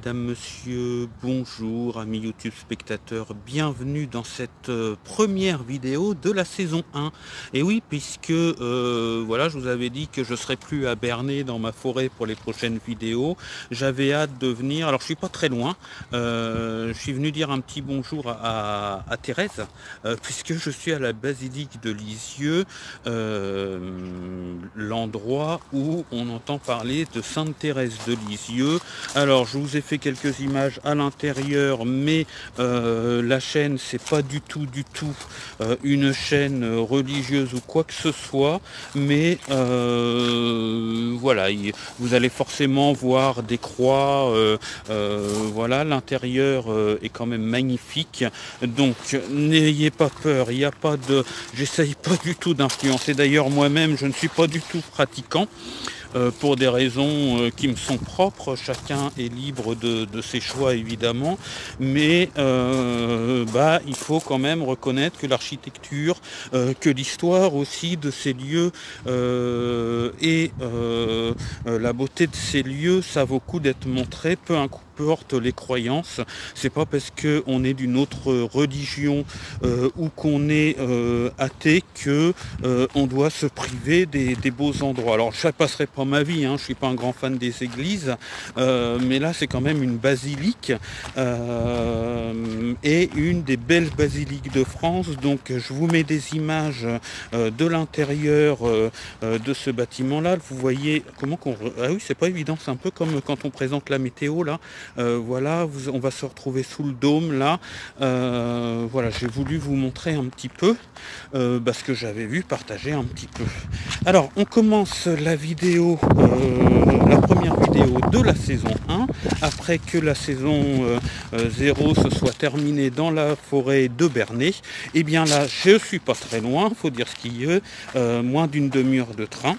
madame, monsieur, bonjour, amis YouTube spectateurs, bienvenue dans cette première vidéo de la saison 1. Et oui, puisque voilà, je vous avais dit que je serais plus à Bernay dans ma forêt pour les prochaines vidéos. J'avais hâte de venir, alors je suis pas très loin, je suis venu dire un petit bonjour à Thérèse, puisque je suis à la basilique de Lisieux, l'endroit où on entend parler de Sainte Thérèse de Lisieux. Alors je vous ai fait quelques images à l'intérieur, mais la chaîne c'est pas du tout une chaîne religieuse ou quoi que ce soit, mais voilà, vous allez forcément voir des croix, voilà, l'intérieur est quand même magnifique, donc n'ayez pas peur, il n'y a pas de, j'essaye pas du tout d'influencer, d'ailleurs moi-même je ne suis pas du tout pratiquant, pour des raisons qui me sont propres, chacun est libre de ses choix évidemment, mais il faut quand même reconnaître que l'architecture, que l'histoire aussi de ces lieux et la beauté de ces lieux, ça vaut le coup d'être montré, peu importe les croyances. C'est pas parce que on est d'une autre religion ou qu'on est athée que on doit se priver des beaux endroits. Alors je passerai pas ma vie, hein, je suis pas un grand fan des églises, mais là c'est quand même une basilique et une des belles basiliques de France. Donc je vous mets des images de l'intérieur de ce bâtiment là. Vous voyez comment qu'on... Ah oui, c'est pas évident, c'est un peu comme quand on présente la météo là. Voilà, on va se retrouver sous le dôme là. Voilà, j'ai voulu vous montrer un petit peu parce que j'avais vu partager un petit peu. Alors on commence la vidéo, la première vidéo de la saison 1 après que la saison 0 se soit terminée dans la forêt de Bernay. Et bien là je suis pas très loin, faut dire ce qu'il y a, moins d'une demi-heure de train,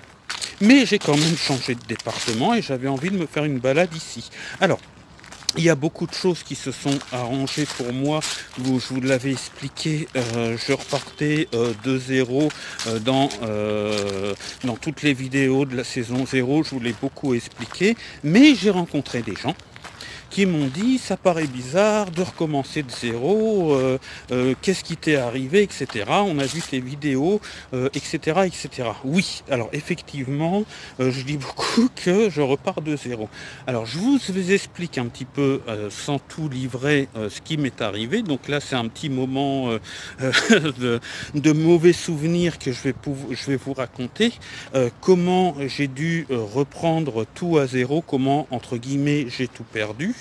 mais j'ai quand même changé de département et j'avais envie de me faire une balade ici. Alors il y a beaucoup de choses qui se sont arrangées pour moi. Je vous l'avais expliqué, je repartais de zéro dans toutes les vidéos de la saison 0. Je vous l'ai beaucoup expliqué, mais j'ai rencontré des gens qui m'ont dit ça paraît bizarre de recommencer de zéro, qu'est-ce qui t'est arrivé, etc. On a vu tes vidéos, etc., etc. Oui, alors effectivement, je dis beaucoup que je repars de zéro. Alors je vous explique un petit peu, sans tout livrer, ce qui m'est arrivé. Donc là c'est un petit moment de mauvais souvenirs que je vais vous raconter, comment j'ai dû reprendre tout à zéro, comment entre guillemets j'ai tout perdu.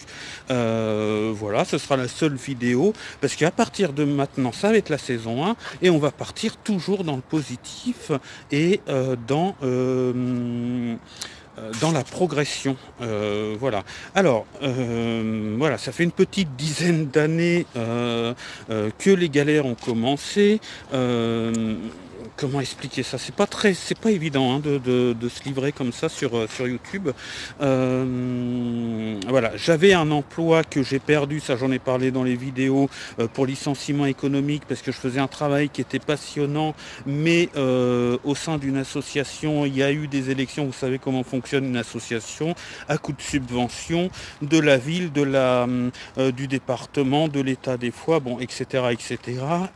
Voilà, ce sera la seule vidéo parce qu'à partir de maintenant ça va être la saison 1 et on va partir toujours dans le positif et dans la progression. Voilà. Alors, voilà, ça fait une petite dizaine d'années que les galères ont commencé. Comment expliquer ça? C'est pas évident hein, de se livrer comme ça sur YouTube. Voilà, j'avais un emploi que j'ai perdu, ça j'en ai parlé dans les vidéos, pour licenciement économique parce que je faisais un travail qui était passionnant, mais au sein d'une association, il y a eu des élections, vous savez comment fonctionne une association, à coup de subvention de la ville, du département, de l'État des fois, bon, etc., etc.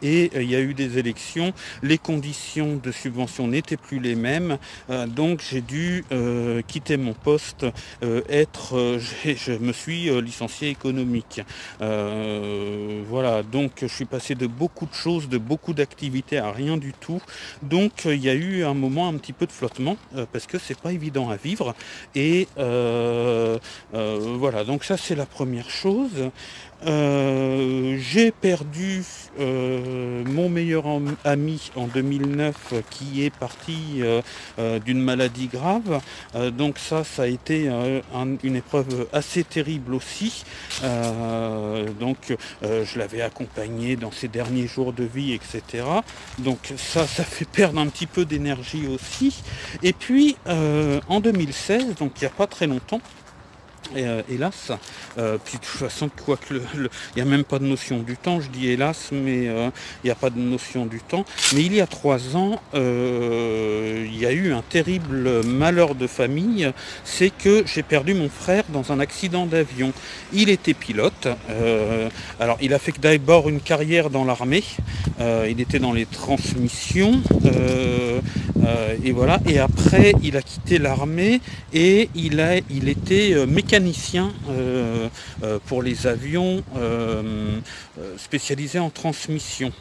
Et il y a eu des élections, les conditions de subvention n'étaient plus les mêmes, donc j'ai dû quitter mon poste, je me suis licencié économique. Voilà, donc je suis passé de beaucoup de choses, de beaucoup d'activités à rien du tout, donc il y a eu un moment un petit peu de flottement, parce que c'est pas évident à vivre, et voilà, donc ça c'est la première chose. J'ai perdu mon meilleur ami en 2009 qui est parti d'une maladie grave, donc ça a été une épreuve assez terrible aussi, donc je l'avais accompagné dans ses derniers jours de vie, etc. Donc ça fait perdre un petit peu d'énergie aussi. Et puis en 2016, donc il n'y a pas très longtemps, hélas. Puis de toute façon, quoique il n'y a même pas de notion du temps, je dis hélas, mais il n'y a pas de notion du temps. Mais il y a 3 ans, il y a eu un terrible malheur de famille, c'est que j'ai perdu mon frère dans un accident d'avion. Il était pilote, alors il a fait d'abord une carrière dans l'armée, il était dans les transmissions, et voilà, et après il a quitté l'armée et il était mécanicien pour les avions spécialisés en transmission.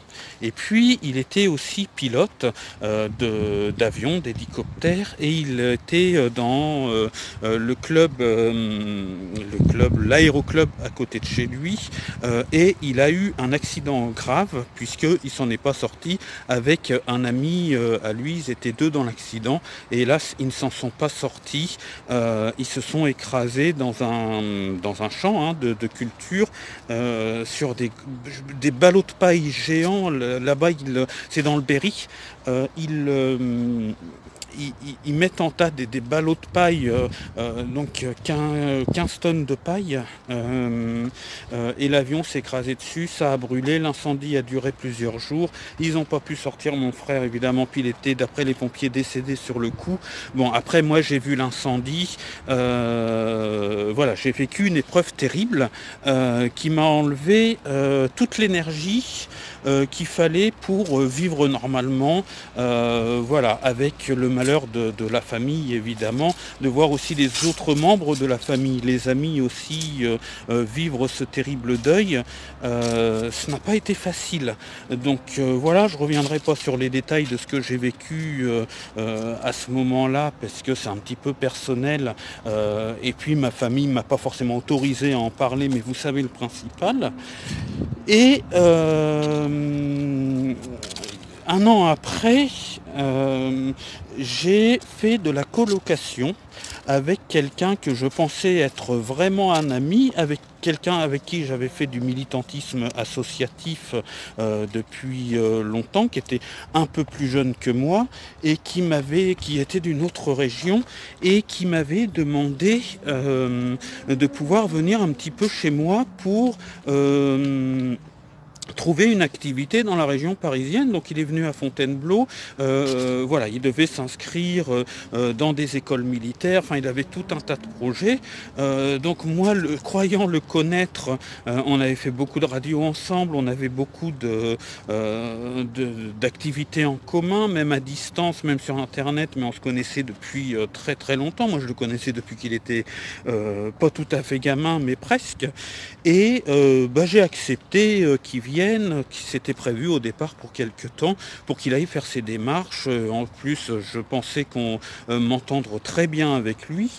Et puis il était aussi pilote d'avions, d'hélicoptères, et il était dans l'aéroclub à côté de chez lui, et il a eu un accident grave puisqu'il s'en est pas sorti avec un ami à lui. Ils étaient 2 dans l'accident et hélas ils ne s'en sont pas sortis. Ils se sont écrasés dans un champ de culture, sur des ballots de paille géants. Là-bas, c'est dans le Berry. Ils mettent en tas des ballots de paille, donc 15 tonnes de paille, et l'avion s'est écrasé dessus, ça a brûlé, l'incendie a duré plusieurs jours, ils n'ont pas pu sortir mon frère évidemment, puis il était d'après les pompiers décédé sur le coup. Bon, après moi j'ai vu l'incendie, voilà, j'ai vécu une épreuve terrible qui m'a enlevé toute l'énergie qu'il fallait pour vivre normalement, voilà, avec le malheur de la famille évidemment, de voir aussi les autres membres de la famille, les amis aussi, vivre ce terrible deuil. Ce n'a pas été facile. Donc voilà, je reviendrai pas sur les détails de ce que j'ai vécu à ce moment-là, parce que c'est un petit peu personnel, et puis ma famille m'a pas forcément autorisé à en parler, mais vous savez le principal. Et un an après, j'ai fait de la colocation avec quelqu'un que je pensais être vraiment un ami, avec quelqu'un avec qui j'avais fait du militantisme associatif depuis longtemps, qui était un peu plus jeune que moi et qui était d'une autre région et qui m'avait demandé de pouvoir venir un petit peu chez moi pour trouver une activité dans la région parisienne. Donc il est venu à Fontainebleau, voilà, il devait s'inscrire dans des écoles militaires, enfin il avait tout un tas de projets. Donc moi, croyant le connaître, on avait fait beaucoup de radio ensemble, on avait beaucoup d'activités en commun, même à distance, même sur internet, mais on se connaissait depuis très très longtemps. Moi je le connaissais depuis qu'il était pas tout à fait gamin, mais presque. Et j'ai accepté qu'il vienne, qui s'était prévu au départ pour quelque temps, pour qu'il aille faire ses démarches. En plus, je pensais qu'on m'entendre très bien avec lui.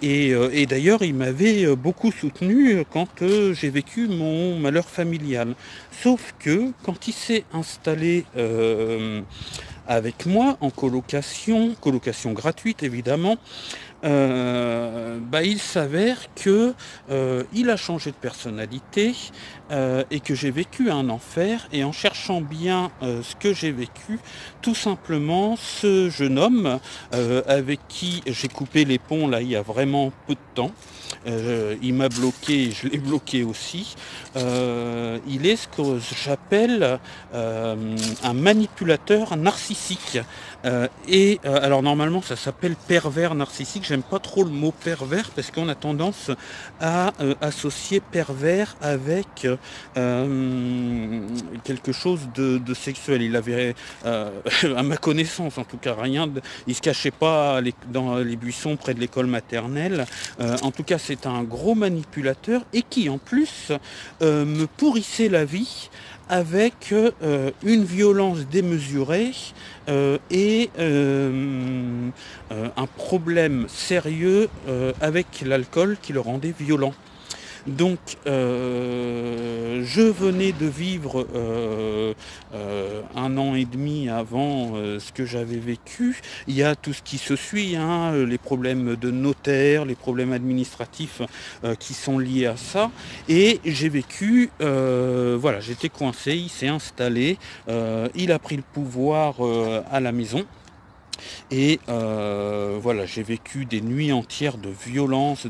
Et d'ailleurs, il m'avait beaucoup soutenu quand j'ai vécu mon malheur familial. Sauf que quand il s'est installé avec moi en colocation gratuite évidemment, il s'avère que il a changé de personnalité, et que j'ai vécu un enfer. Et en cherchant bien ce que j'ai vécu, tout simplement, ce jeune homme avec qui j'ai coupé les ponts là il y a vraiment peu de temps, il m'a bloqué, je l'ai bloqué aussi. Il est ce que j'appelle un manipulateur narcissique. Alors normalement ça s'appelle pervers narcissique. J'aime pas trop le mot pervers parce qu'on a tendance à associer pervers avec quelque chose de sexuel. Il avait, à ma connaissance en tout cas, il se cachait pas dans les buissons près de l'école maternelle. En tout cas, c'est un gros manipulateur et qui en plus me pourrissait la vie avec une violence démesurée et un problème sérieux avec l'alcool qui le rendait violent. Donc je venais de vivre 1 an et demi avant ce que j'avais vécu. Il y a tout ce qui se suit, les problèmes de notaire, les problèmes administratifs qui sont liés à ça. Et j'ai vécu, voilà, j'étais coincé, il s'est installé, il a pris le pouvoir à la maison. Et voilà, j'ai vécu des nuits entières de violence,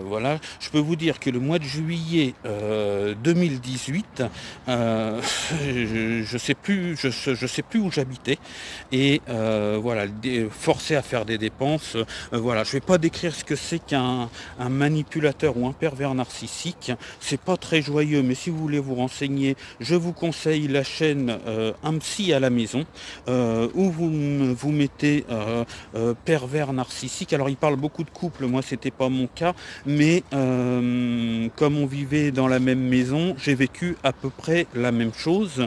voilà. Je peux vous dire que le mois de juillet 2018, je sais plus, je sais plus où j'habitais. Et voilà, forcé à faire des dépenses. Voilà, je vais pas décrire ce que c'est qu'un manipulateur ou un pervers narcissique. C'est pas très joyeux, mais si vous voulez vous renseigner, je vous conseille la chaîne Un psy à la maison, où vous mettez pervers narcissique. Alors il parle beaucoup de couples, moi c'était pas mon cas, mais comme on vivait dans la même maison, j'ai vécu à peu près la même chose,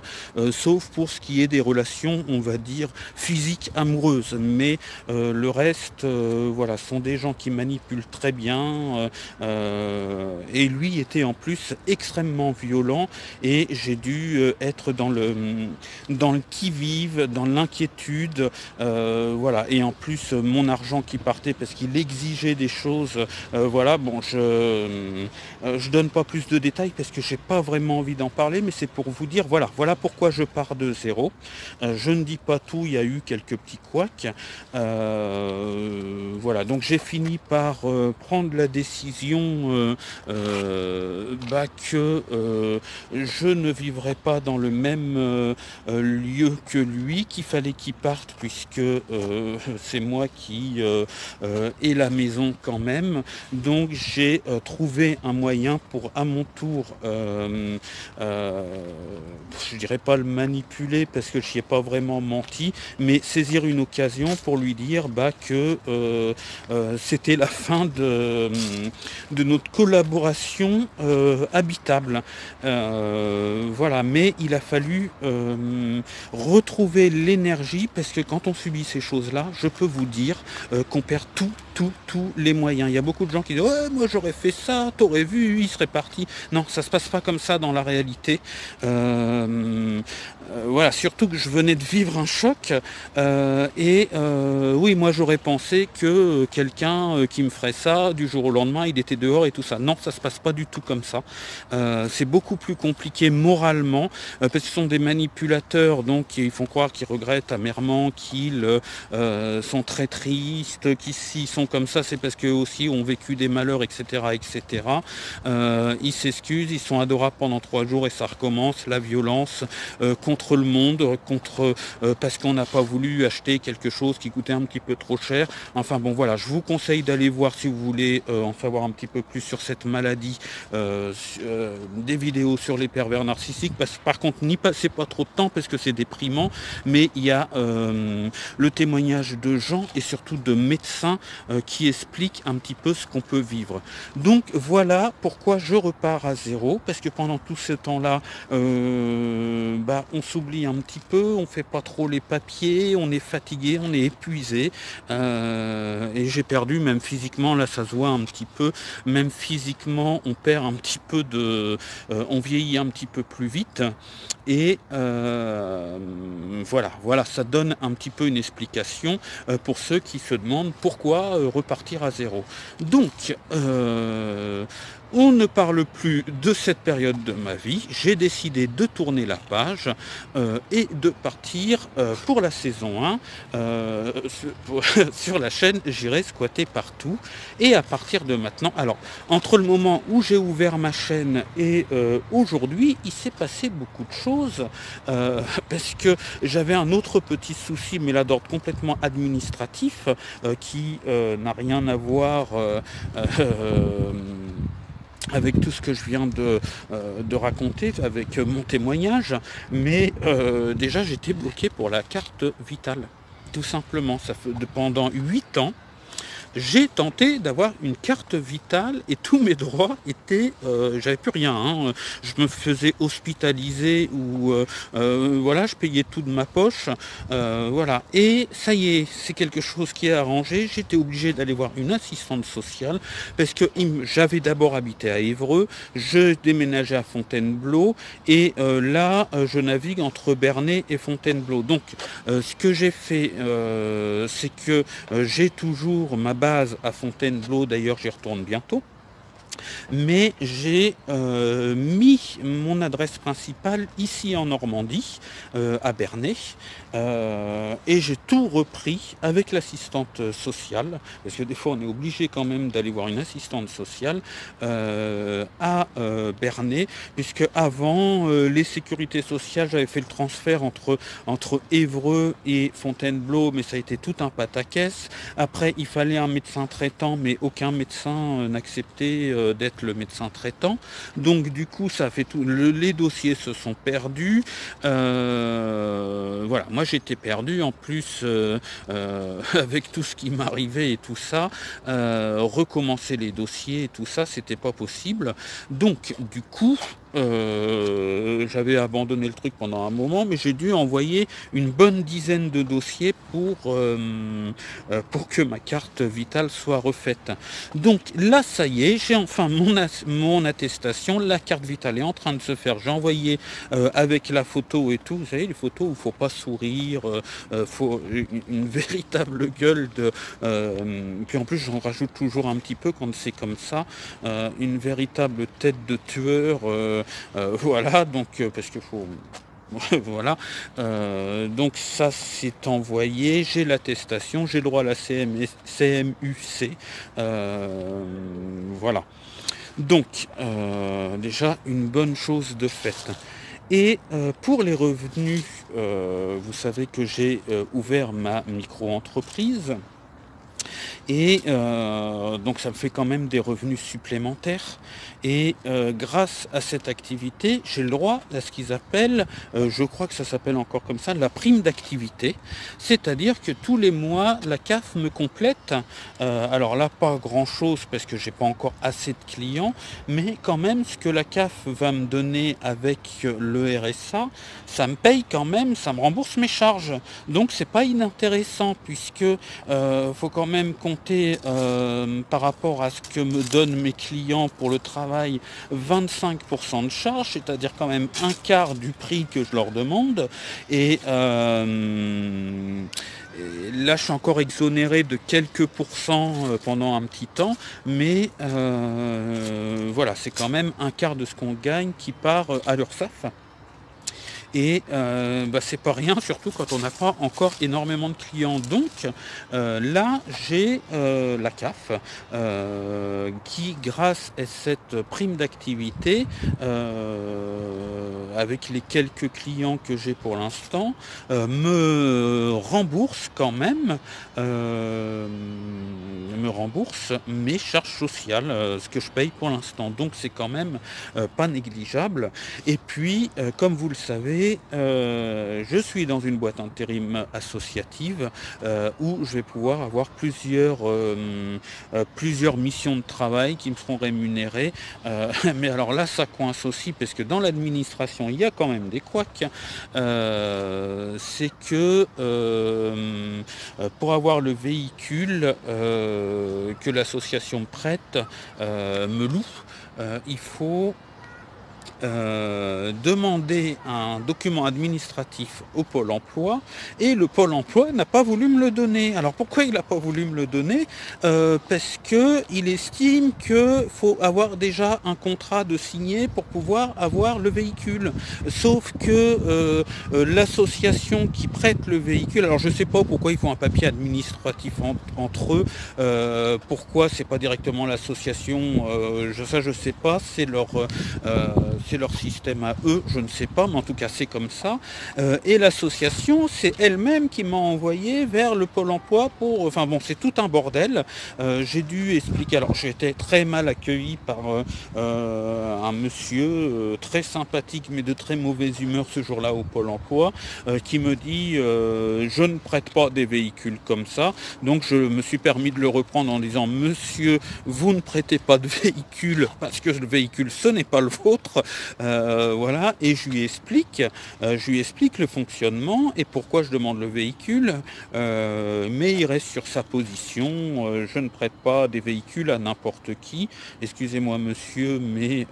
sauf pour ce qui est des relations, on va dire, physiques, amoureuses. Mais le reste, voilà, sont des gens qui manipulent très bien, et lui était en plus extrêmement violent, et j'ai dû être dans le qui-vive, dans l'inquiétude, voilà. Et en plus, mon argent qui partait parce qu'il exigeait des choses, voilà. Bon, je donne pas plus de détails parce que j'ai pas vraiment envie d'en parler, mais c'est pour vous dire, voilà pourquoi je pars de zéro. Je ne dis pas tout, il y a eu quelques petits couacs, voilà. Donc j'ai fini par prendre la décision que je ne vivrai pas dans le même lieu que lui, qu'il fallait qu'il parte, puisque c'est moi qui ai la maison quand même. Donc j'ai trouvé un moyen pour à mon tour, je dirais pas le manipuler parce que je n'y ai pas vraiment menti, mais saisir une occasion pour lui dire que c'était la fin de notre collaboration habitable. Voilà, mais il a fallu retrouver l'énergie, parce que quand on subit ces choses-là, je peux vous dire qu'on perd tous les moyens. Il y a beaucoup de gens qui disent ouais, moi j'aurais fait ça, t'aurais vu, il serait parti. Non, ça se passe pas comme ça dans la réalité. Voilà, surtout que je venais de vivre un choc, oui, moi j'aurais pensé que quelqu'un qui me ferait ça du jour au lendemain, il était dehors et tout ça. Non, ça se passe pas du tout comme ça. C'est beaucoup plus compliqué moralement, parce que ce sont des manipulateurs, donc ils font croire qu'ils regrettent amèrement, qu'ils sont très tristes, qu'ils s'ils sont comme ça, c'est parce qu'eux aussi ont vécu des malheurs, etc., etc. Ils s'excusent, ils sont adorables pendant 3 jours et ça recommence, la violence contre le monde, parce qu'on n'a pas voulu acheter quelque chose qui coûtait un petit peu trop cher. Enfin bon, voilà, je vous conseille d'aller voir, si vous voulez en savoir un petit peu plus sur cette maladie, des vidéos sur les pervers narcissiques. Par contre, n'y passez pas trop de temps parce que c'est déprimant, mais il y a le témoignage de gens et surtout de médecins qui expliquent un petit peu ce qu'on peut vivre. Donc voilà pourquoi je repars à zéro, parce que pendant tout ce temps-là, on s'oublie un petit peu, on fait pas trop les papiers, on est fatigué, on est épuisé, et j'ai perdu, même physiquement, là ça se voit un petit peu, même physiquement on perd un petit peu on vieillit un petit peu plus vite, et voilà, ça donne un petit peu une explication pour ceux qui se demandent pourquoi repartir à zéro. Donc on ne parle plus de cette période de ma vie. J'ai décidé de tourner la page et de partir pour la saison 1 sur la chaîne J'irai squatter partout. Et à partir de maintenant, alors entre le moment où j'ai ouvert ma chaîne et aujourd'hui, il s'est passé beaucoup de choses, parce que j'avais un autre petit souci, mais là d'ordre complètement administratif, qui n'a rien à voir avec tout ce que je viens de raconter, avec mon témoignage, mais déjà j'étais bloqué pour la carte vitale, tout simplement. Ça fait pendant 8 ans, j'ai tenté d'avoir une carte vitale et tous mes droits étaient, j'avais plus rien, hein. Je me faisais hospitaliser ou voilà, je payais tout de ma poche, voilà. Et ça y est, c'est quelque chose qui est arrangé. J'étais obligé d'aller voir une assistante sociale parce que j'avais d'abord habité à Évreux, je déménageais à Fontainebleau et là, je navigue entre Bernay et Fontainebleau. Donc, ce que j'ai fait, c'est que j'ai toujours ma base à Fontainebleau, d'ailleurs j'y retourne bientôt. mais j'ai mis mon adresse principale ici en Normandie, à Bernay, et j'ai tout repris avec l'assistante sociale, parce que des fois on est obligé quand même d'aller voir une assistante sociale à Bernay, puisque avant les sécurités sociales, j'avais fait le transfert entre Évreux et Fontainebleau, mais ça a été tout un pataquès. Après, il fallait un médecin traitant, mais aucun médecin n'acceptait d'être le médecin traitant. Donc du coup, ça a fait tout. Les dossiers se sont perdus. Voilà, moi j'étais perdu en plus avec tout ce qui m'arrivait et tout ça. Recommencer les dossiers et tout ça, c'était pas possible. Donc du coup, j'avais abandonné le truc pendant un moment, mais j'ai dû envoyer une bonne dizaine de dossiers pour que ma carte vitale soit refaite. Donc là, ça y est, j'ai enfin mon attestation, la carte vitale est en train de se faire. J'ai envoyé avec la photo et tout, vous savez, les photos où il ne faut pas sourire, faut une véritable gueule de... puis en plus, j'en rajoute toujours un petit peu quand c'est comme ça, une véritable tête de tueur, voilà, donc parce qu'il faut... Voilà, donc ça c'est envoyé, j'ai l'attestation, j'ai le droit à la CMUC, voilà. Donc déjà une bonne chose de faite. Et pour les revenus, vous savez que j'ai ouvert ma micro-entreprise. Et donc ça me fait quand même des revenus supplémentaires. Et grâce à cette activité, j'ai le droit à ce qu'ils appellent, je crois que ça s'appelle encore comme ça, la prime d'activité. C'est-à-dire que tous les mois, la CAF me complète. Alors là, pas grand-chose parce que j'ai pas encore assez de clients, mais quand même, ce que la CAF va me donner avec le RSA, ça me paye quand même, ça me rembourse mes charges. Donc c'est pas inintéressant puisque faut quand même compter par rapport à ce que me donnent mes clients pour le travail 25% de charge, c'est-à-dire quand même un quart du prix que je leur demande. Et là, je suis encore exonéré de quelques pourcents pendant un petit temps, mais voilà, c'est quand même un quart de ce qu'on gagne qui part à l'URSSAF. Et c'est pas rien, surtout quand on n'a pas encore énormément de clients. Donc là, j'ai la CAF qui, grâce à cette prime d'activité, avec les quelques clients que j'ai pour l'instant, me rembourse quand même, mes charges sociales, ce que je paye pour l'instant. Donc c'est quand même pas négligeable. Et puis, comme vous le savez, je suis dans une boîte intérim associative où je vais pouvoir avoir plusieurs missions de travail qui me seront rémunérées. Mais alors là, ça coince aussi parce que dans l'administration, il y a quand même des couacs. C'est que pour avoir le véhicule que l'association prête, me loue, il faut demander un document administratif au Pôle emploi et le Pôle emploi n'a pas voulu me le donner. Alors pourquoi il n'a pas voulu me le donner? Parce que il estime qu'il faut avoir déjà un contrat de signé pour pouvoir avoir le véhicule. Sauf que l'association qui prête le véhicule, alors je ne sais pas pourquoi ils font un papier administratif entre eux, pourquoi c'est pas directement l'association, ça je sais pas, c'est leur système à eux, je ne sais pas, mais en tout cas c'est comme ça. Et l'association, c'est elle-même qui m'a envoyé vers le Pôle emploi pour... Enfin bon, c'est tout un bordel. J'ai dû expliquer, alors j'ai été très mal accueilli par un monsieur très sympathique mais de très mauvaise humeur ce jour-là au Pôle emploi, qui me dit je ne prête pas des véhicules comme ça. Donc je me suis permis de le reprendre en disant monsieur, vous ne prêtez pas de véhicule parce que le véhicule ce n'est pas le vôtre. Voilà, et je lui explique le fonctionnement et pourquoi je demande le véhicule, mais il reste sur sa position. Je ne prête pas des véhicules à n'importe qui. Excusez-moi monsieur, mais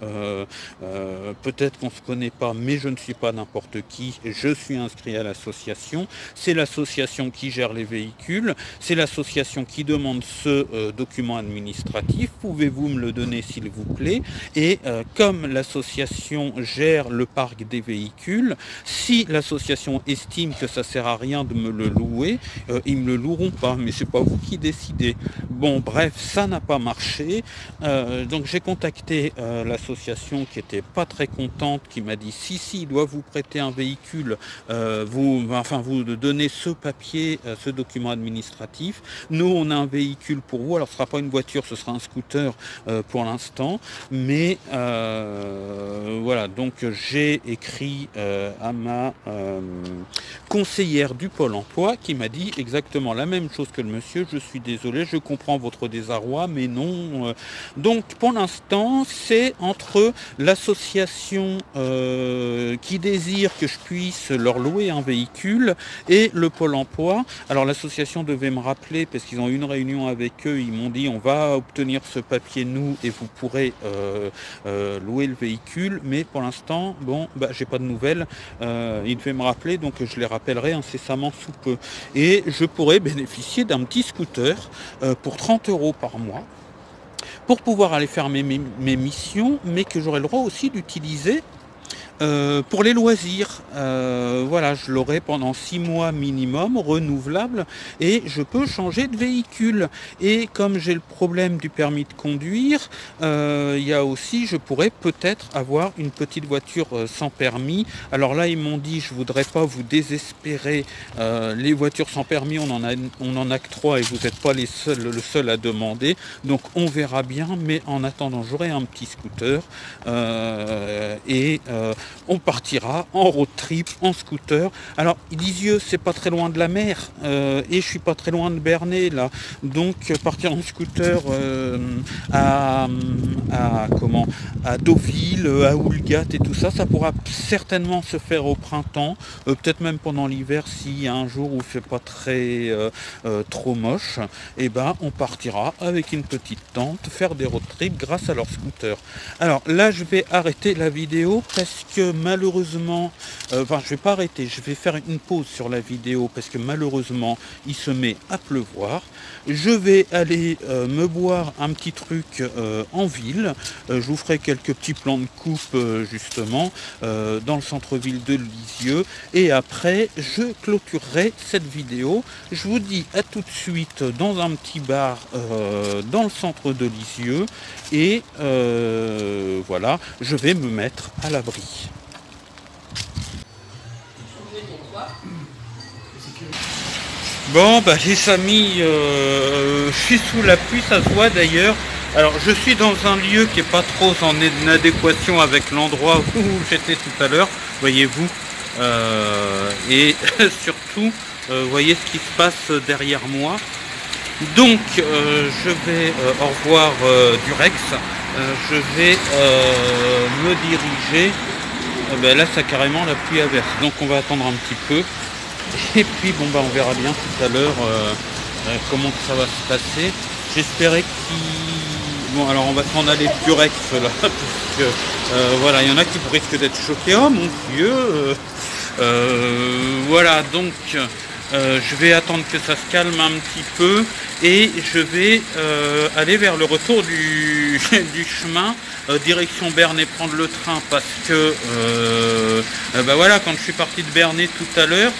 peut-être qu'on ne se connaît pas, mais je ne suis pas n'importe qui. Je suis inscrit à l'association. C'est l'association qui gère les véhicules. C'est l'association qui demande ce document administratif. Pouvez-vous me le donner s'il vous plaît? Et comme l'association gère le parc des véhicules, si l'association estime que ça sert à rien de me le louer, ils me le loueront pas, mais c'est pas vous qui décidez. Bon bref, ça n'a pas marché, donc j'ai contacté l'association qui était pas très contente, qui m'a dit si il doit vous prêter un véhicule, vous donnez ce papier, ce document administratif. Nous on a un véhicule pour vous, alors ce sera pas une voiture, ce sera un scooter pour l'instant, mais voilà, donc j'ai écrit à ma conseillère du Pôle emploi qui m'a dit exactement la même chose que le monsieur. Je suis désolé, je comprends votre désarroi, mais non. Donc pour l'instant, c'est entre l'association qui désire que je puisse leur louer un véhicule et le Pôle emploi. Alors l'association devait me rappeler parce qu'ils ont eu une réunion avec eux, ils m'ont dit on va obtenir ce papier nous et vous pourrez louer le véhicule, mais pour l'instant, bon, j'ai pas de nouvelles. Ils devaient me rappeler, donc je les rappellerai incessamment sous peu. Et je pourrais bénéficier d'un petit scooter pour 30 € par mois pour pouvoir aller faire mes missions, mais que j'aurai le droit aussi d'utiliser pour les loisirs. Voilà, je l'aurai pendant 6 mois minimum, renouvelable, et je peux changer de véhicule. Et comme j'ai le problème du permis de conduire, il y a aussi, je pourrais peut-être avoir une petite voiture sans permis. Alors là, ils m'ont dit, je voudrais pas vous désespérer, les voitures sans permis, on en a que 3 et vous n'êtes pas le seul à demander. Donc on verra bien, mais en attendant, j'aurai un petit scooter on partira en road trip, en scooter. Alors, Lisieux, c'est pas très loin de la mer, et je suis pas très loin de Bernay, là. Donc, partir en scooter à Deauville, à Houlgat et tout ça, ça pourra certainement se faire au printemps, peut-être même pendant l'hiver, s'il y a un jour où il fait pas très trop moche, et ben on partira avec une petite tente, faire des road trips grâce à leur scooter. Alors là, je vais arrêter la vidéo parce que malheureusement, je vais pas arrêter, je vais faire une pause sur la vidéo parce que malheureusement, il se met à pleuvoir. Je vais aller me boire un petit truc en ville. Je vous ferai quelques petits plans de coupe justement dans le centre-ville de Lisieux. Et après, je clôturerai cette vidéo. Je vous dis à tout de suite dans un petit bar dans le centre de Lisieux. Et voilà, je vais me mettre à l'abri. Bon, les amis, je suis sous la pluie, ça se voit d'ailleurs. Alors, je suis dans un lieu qui n'est pas trop en adéquation avec l'endroit où j'étais tout à l'heure, voyez-vous. Et surtout, voyez ce qui se passe derrière moi. Donc, je vais, au revoir Durex, je vais me diriger. Là, ça carrément la pluie averse, donc on va attendre un petit peu. Et puis on verra bien tout à l'heure comment ça va se passer. J'espérais qu'il... Bon, alors on va s'en aller Durex là, parce que voilà, il y en a qui risquent d'être choqués. Oh mon Dieu, voilà, donc je vais attendre que ça se calme un petit peu et je vais aller vers le retour du chemin, direction Bernay, prendre le train parce que voilà, quand je suis parti de Bernay tout à l'heure,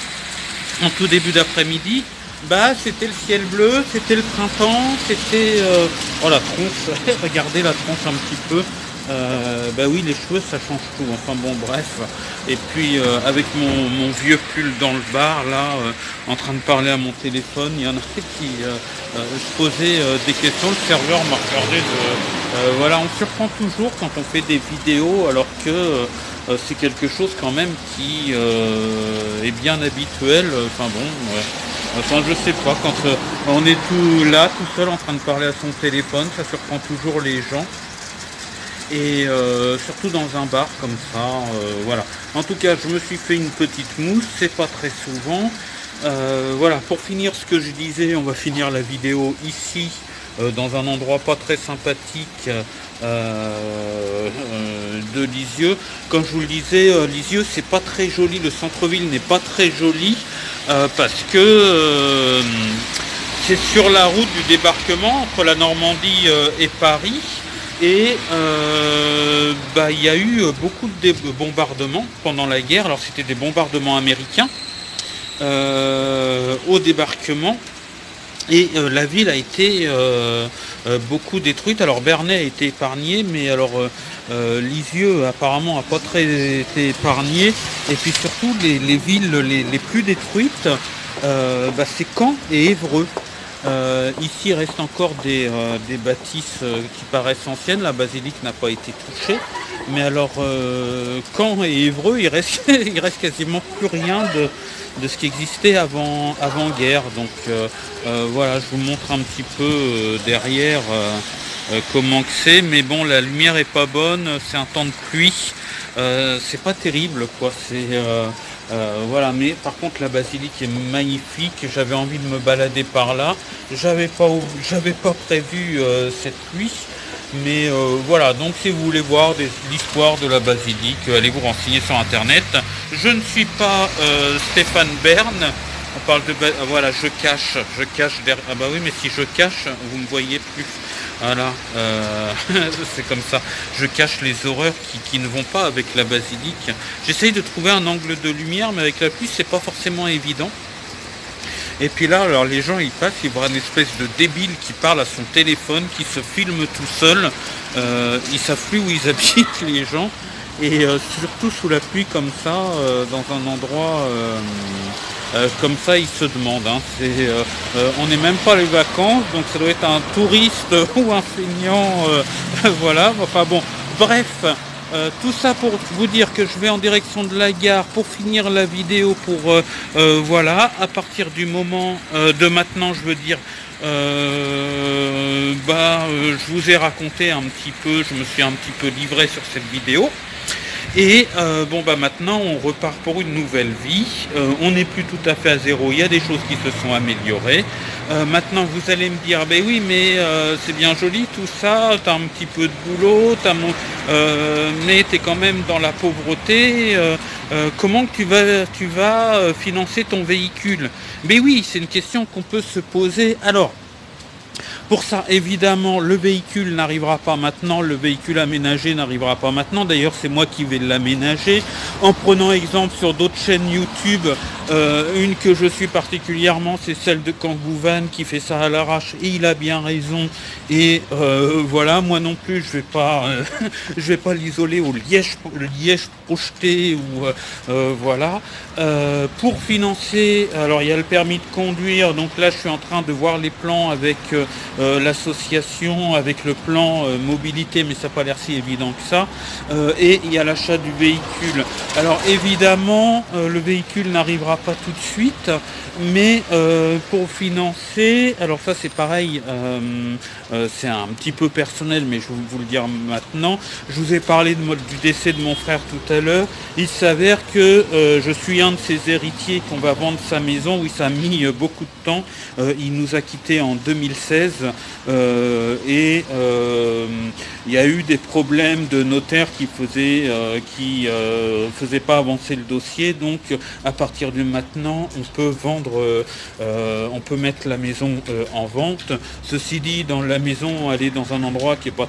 en tout début d'après-midi, c'était le ciel bleu, c'était le printemps, c'était la tronche, regardez la tronche un petit peu. Oui, les cheveux ça change tout, enfin bon bref. Et puis avec mon vieux pull dans le bar là, en train de parler à mon téléphone, il y en a qui se posaient des questions. Le serveur m'a regardé voilà, on surprend toujours quand on fait des vidéos alors que c'est quelque chose quand même qui est bien habituel. Je sais pas, quand on est tout seul en train de parler à son téléphone, ça surprend toujours les gens. et surtout dans un bar comme ça, voilà. En tout cas, je me suis fait une petite mousse, c'est pas très souvent. Voilà, pour finir ce que je disais, on va finir la vidéo ici, dans un endroit pas très sympathique de Lisieux. Comme je vous le disais, Lisieux c'est pas très joli, le centre-ville n'est pas très joli parce que c'est sur la route du débarquement entre la Normandie et Paris. Et il y a eu beaucoup de bombardements pendant la guerre. Alors c'était des bombardements américains au débarquement. Et la ville a été beaucoup détruite. Alors Bernay a été épargné, mais alors Lisieux apparemment n'a pas très été épargné. Et puis surtout les villes les plus détruites, c'est Caen et Évreux. Ici il reste encore des bâtisses qui paraissent anciennes. La basilique n'a pas été touchée. Mais alors Caen et Évreux, il reste quasiment plus rien de ce qui existait avant guerre. Donc voilà, je vous montre un petit peu derrière comment que c'est, mais bon, la lumière est pas bonne, c'est un temps de pluie, c'est pas terrible quoi, c'est voilà, mais par contre la basilique est magnifique, j'avais envie de me balader par là, j'avais pas prévu cette pluie. Mais voilà, donc si vous voulez voir l'histoire de la basilique, allez vous renseigner sur internet. Je ne suis pas Stéphane Bern. On parle de voilà, je cache derrière. Ah bah oui, mais si je cache, vous me voyez plus. Voilà, c'est comme ça. Je cache les horreurs qui ne vont pas avec la basilique. J'essaye de trouver un angle de lumière, mais avec la pluie, c'est pas forcément évident. Et puis là, alors les gens ils passent, ils voient une espèce de débile qui parle à son téléphone, qui se filme tout seul. Ils savent plus où ils habitent les gens. Et surtout sous la pluie comme ça, dans un endroit comme ça, ils se demandent. Hein, on n'est même pas les vacances, donc ça doit être un touriste ou un feignant. Voilà, enfin bon, bref. Tout ça pour vous dire que je vais en direction de la gare pour finir la vidéo pour voilà, à partir du moment de maintenant, je veux dire, je vous ai raconté un petit peu, je me suis un petit peu livré sur cette vidéo. Et maintenant on repart pour une nouvelle vie, on n'est plus tout à fait à zéro, il y a des choses qui se sont améliorées. Maintenant vous allez me dire, ben oui mais c'est bien joli tout ça, t'as un petit peu de boulot, mais t'es quand même dans la pauvreté, comment tu vas financer ton véhicule? Mais oui, c'est une question qu'on peut se poser. Alors, pour ça, évidemment, le véhicule n'arrivera pas maintenant, le véhicule aménagé n'arrivera pas maintenant. D'ailleurs, c'est moi qui vais l'aménager. En prenant exemple sur d'autres chaînes YouTube, une que je suis particulièrement, c'est celle de Kangouvan qui fait ça à l'arrache, et il a bien raison. Et voilà, moi non plus, je vais pas l'isoler au liège projeté ou voilà. Pour financer, alors il y a le permis de conduire, donc là je suis en train de voir les plans avec l'association, avec le plan mobilité, mais ça n'a pas l'air si évident que ça, et il y a l'achat du véhicule. Alors évidemment le véhicule n'arrivera pas tout de suite, mais pour financer, alors ça c'est pareil, c'est un petit peu personnel, mais je vais vous le dire maintenant. Je vous ai parlé du décès de mon frère tout à l'heure. Il s'avère que je suis un de ses héritiers qu'on va vendre sa maison. Oui, ça a mis beaucoup de temps. Il nous a quittés en 2016 et il y a eu des problèmes de notaire qui faisaient pas avancer le dossier. Donc à partir de maintenant, on peut vendre, on peut mettre la maison en vente. Ceci dit, dans la maison, elle est dans un endroit qui n'est pas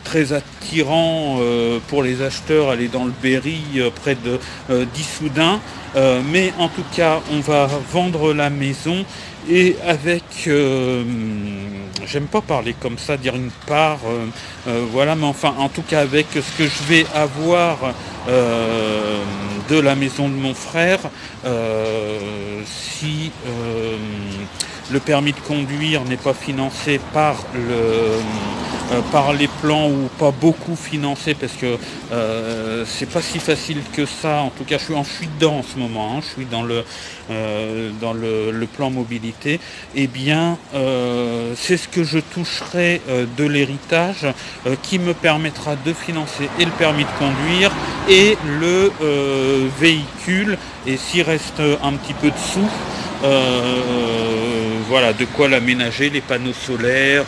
très attirant pour les acheteurs. Elle est dans le Berry, près de d'Issoudun. Mais en tout cas, on va vendre la maison. Et avec, j'aime pas parler comme ça, dire une part, voilà, mais enfin, en tout cas avec ce que je vais avoir de la maison de mon frère, si le permis de conduire n'est pas financé par les plans, ou pas beaucoup financé, parce que c'est pas si facile que ça. En tout cas, je suis dedans en ce moment, hein, je suis dans le plan mobilité. Eh bien, c'est ce que je toucherai de l'héritage qui me permettra de financer et le permis de conduire et le véhicule. Et s'il reste un petit peu de sous, voilà, de quoi l'aménager, les panneaux solaires,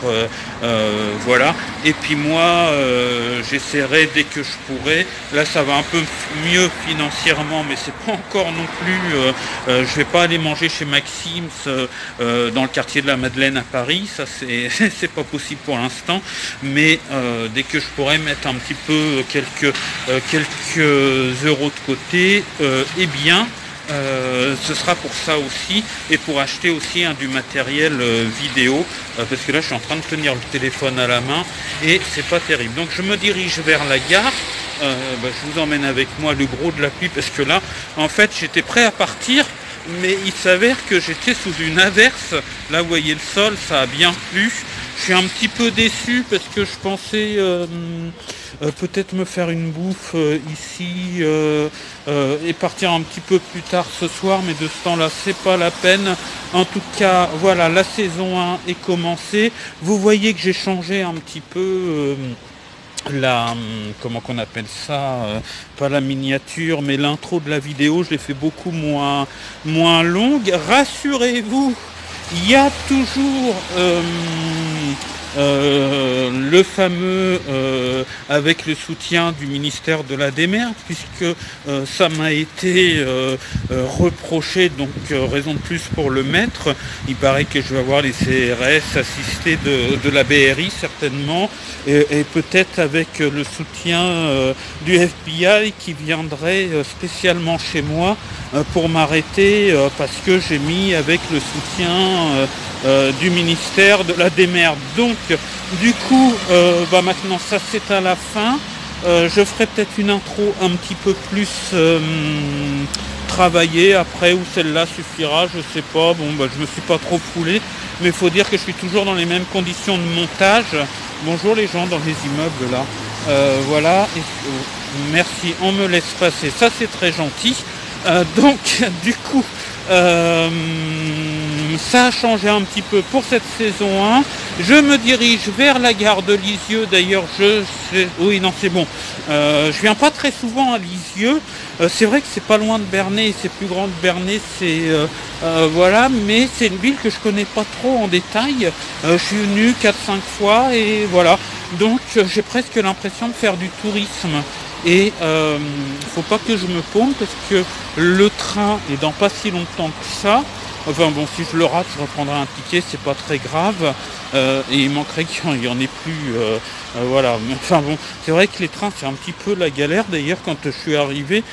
voilà. Et puis moi, j'essaierai dès que je pourrai. Là, ça va un peu mieux financièrement, mais c'est pas encore non plus. Je vais pas aller manger chez Maxim's dans le quartier de la Madeleine à Paris. Ça, c'est pas possible pour l'instant. Mais dès que je pourrai mettre un petit peu quelques euros de côté, eh bien. Ce sera pour ça aussi, et pour acheter aussi du matériel vidéo, parce que là je suis en train de tenir le téléphone à la main et c'est pas terrible. Donc je me dirige vers la gare. Je vous emmène avec moi, le gros de la pluie, parce que là en fait j'étais prêt à partir, mais il s'avère que j'étais sous une averse. Là vous voyez le sol, ça a bien plu. Je suis un petit peu déçu parce que je pensais peut-être me faire une bouffe ici et partir un petit peu plus tard ce soir, mais de ce temps-là c'est pas la peine. En tout cas, voilà, la saison 1 est commencée. Vous voyez que j'ai changé un petit peu comment qu'on appelle ça, pas la miniature, mais l'intro de la vidéo. Je l'ai fait beaucoup moins longue. Rassurez-vous, il y a toujours le fameux avec le soutien du ministère de la Démerde, puisque ça m'a été reproché, donc raison de plus pour le mettre. Il paraît que je vais avoir les CRS assistés de la BRI certainement, et peut-être avec le soutien du FBI qui viendrait spécialement chez moi pour m'arrêter parce que j'ai mis avec le soutien du ministère de la Démerde. Donc du coup maintenant ça c'est à la fin. Je ferai peut-être une intro un petit peu plus travaillée après, ou celle-là suffira, je sais pas. Je me suis pas trop foulé, mais il faut dire que je suis toujours dans les mêmes conditions de montage. Bonjour les gens dans les immeubles là. Voilà, et, merci, on me laisse passer, ça c'est très gentil. Donc du coup ça a changé un petit peu pour cette saison 1. Je me dirige vers la gare de Lisieux. D'ailleurs oui non c'est bon, je viens pas très souvent à Lisieux. C'est vrai que c'est pas loin de Bernay, c'est plus grand de Bernay, voilà, mais c'est une ville que je connais pas trop en détail. Je suis venu 4-5 fois et voilà, donc j'ai presque l'impression de faire du tourisme. Et faut pas que je me paume, parce que le train est dans pas si longtemps que ça. Enfin bon, si je le rate, je reprendrai un ticket, c'est pas très grave. Et il manquerait qu'il y en ait plus. Voilà. Enfin bon, c'est vrai que les trains, c'est un petit peu la galère. D'ailleurs, quand je suis arrivé,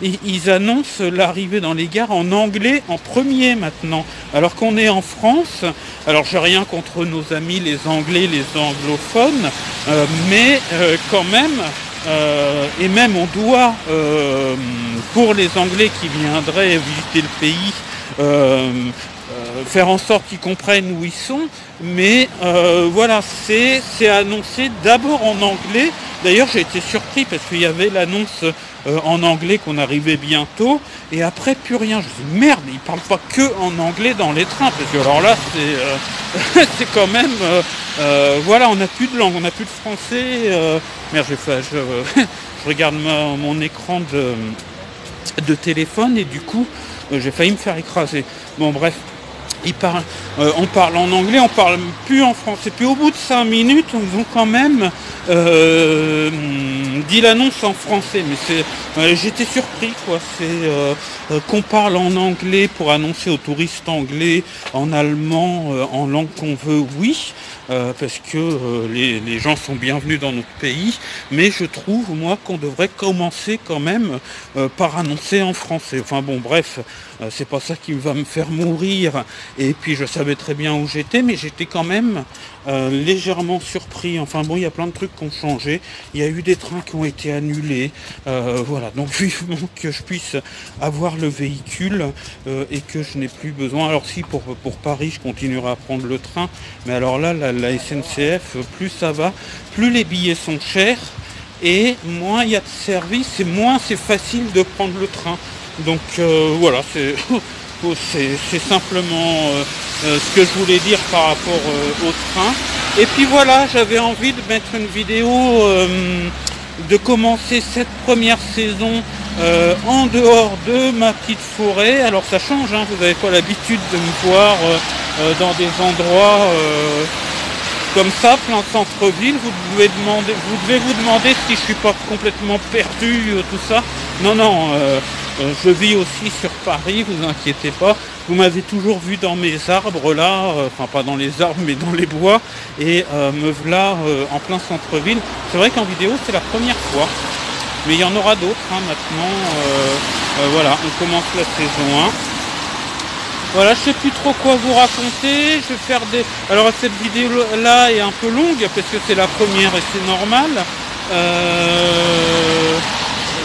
ils annoncent l'arrivée dans les gares en anglais en premier maintenant. Alors qu'on est en France. Alors j'ai rien contre nos amis les Anglais, les anglophones, mais quand même. Et même on doit, pour les Anglais qui viendraient visiter le pays, faire en sorte qu'ils comprennent où ils sont. Mais voilà, c'est annoncé d'abord en anglais. D'ailleurs j'ai été surpris parce qu'il y avait l'annonce en anglais qu'on arrivait bientôt, et après plus rien. Je me dis merde, ils parlent pas que en anglais dans les trains, parce que alors là c'est quand même voilà, on n'a plus de langue, on n'a plus de français. Merde, je regarde mon écran de téléphone, et du coup j'ai failli me faire écraser. Bon bref, on parle en anglais, on parle plus en français. Puis au bout de 5 minutes, ils ont quand même dit l'annonce en français. Mais j'étais surpris, quoi. C'est qu'on parle en anglais pour annoncer aux touristes anglais, en allemand, en langue qu'on veut, oui. parce que les gens sont bienvenus dans notre pays, mais je trouve, moi, qu'on devrait commencer quand même par annoncer en français. Enfin bon, bref, c'est pas ça qui va me faire mourir, et puis je savais très bien où j'étais, mais j'étais quand même légèrement surpris. Enfin bon, il y a plein de trucs qui ont changé, il y a eu des trains qui ont été annulés, voilà, donc vivement que je puisse avoir le véhicule et que je n'ai plus besoin. Alors si pour Paris je continuerai à prendre le train, mais alors là la SNCF, plus ça va, plus les billets sont chers et moins il y a de services et moins c'est facile de prendre le train. Donc voilà, c'est simplement ce que je voulais dire par rapport au train. Et puis voilà, j'avais envie de mettre une vidéo, de commencer cette première saison en dehors de ma petite forêt. Alors ça change, hein, vous n'avez pas l'habitude de me voir dans des endroits comme ça, plein centre-ville. Vous devez vous demander si je suis pas complètement perdu, tout ça. Non, non, je vis aussi sur Paris, vous inquiétez pas. Vous m'avez toujours vu dans mes arbres là, enfin pas dans les arbres mais dans les bois, et me voilà en plein centre-ville. C'est vrai qu'en vidéo c'est la première fois, mais il y en aura d'autres hein, maintenant. Voilà, on commence la saison 1. Voilà, je sais plus trop quoi vous raconter. Je vais faire des... Alors cette vidéo là est un peu longue parce que c'est la première et c'est normal.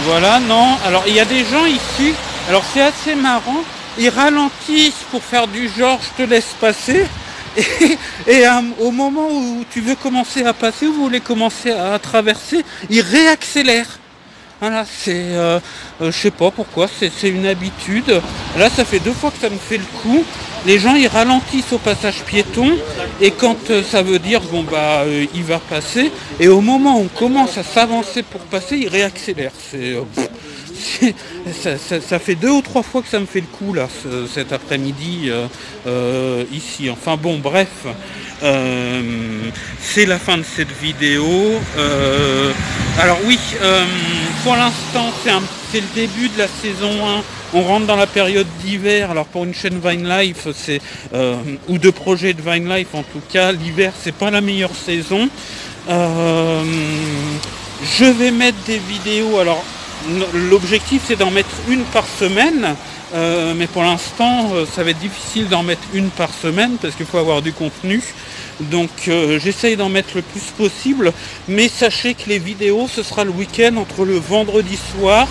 Voilà, non. Alors il y a des gens ici. Alors c'est assez marrant. Ils ralentissent pour faire du genre je te laisse passer. Et au moment où tu veux commencer à passer, ou vous voulez commencer à traverser, ils réaccélèrent. Voilà, c'est, je sais pas pourquoi, c'est une habitude. Là, ça fait 2 fois que ça me fait le coup. Les gens, ils ralentissent au passage piéton, et quand ça veut dire, bon bah, il va passer, et au moment où on commence à s'avancer pour passer, ils réaccélèrent. Ça fait 2 ou 3 fois que ça me fait le coup, là, cet après-midi, ici. Enfin bon, bref. C'est la fin de cette vidéo. Alors oui, pour l'instant c'est le début de la saison 1. On rentre dans la période d'hiver. Alors pour une chaîne Vinelife, ou de projet de Vinelife en tout cas, l'hiver c'est pas la meilleure saison. Je vais mettre des vidéos. Alors l'objectif c'est d'en mettre une par semaine. Mais pour l'instant ça va être difficile d'en mettre une par semaine parce qu'il faut avoir du contenu, donc j'essaye d'en mettre le plus possible, mais sachez que les vidéos ce sera le week-end entre le vendredi soir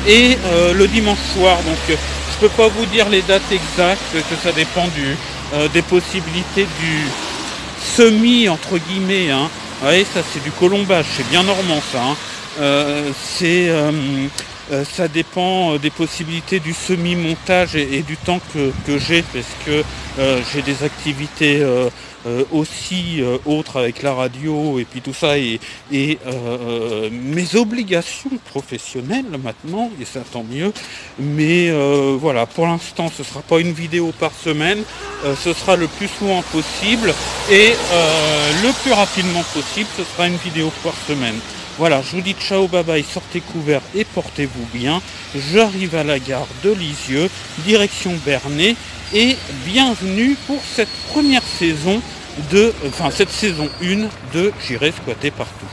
et le dimanche soir, donc je peux pas vous dire les dates exactes, que ça dépend des possibilités du semis entre guillemets, hein. Ouais, ça c'est du colombage, c'est bien normand ça, hein. Ça dépend des possibilités du semi-montage et du temps que j'ai, parce que j'ai des activités aussi autres avec la radio et puis tout ça, et mes obligations professionnelles maintenant, et ça tant mieux. Mais voilà, pour l'instant ce sera pas une vidéo par semaine, ce sera le plus souvent possible, et le plus rapidement possible ce sera une vidéo par semaine. Voilà, je vous dis ciao, bye bye, sortez couverts et portez-vous bien. J'arrive à la gare de Lisieux, direction Bernay, et bienvenue pour cette première saison cette saison 1 de J'irai squatter partout.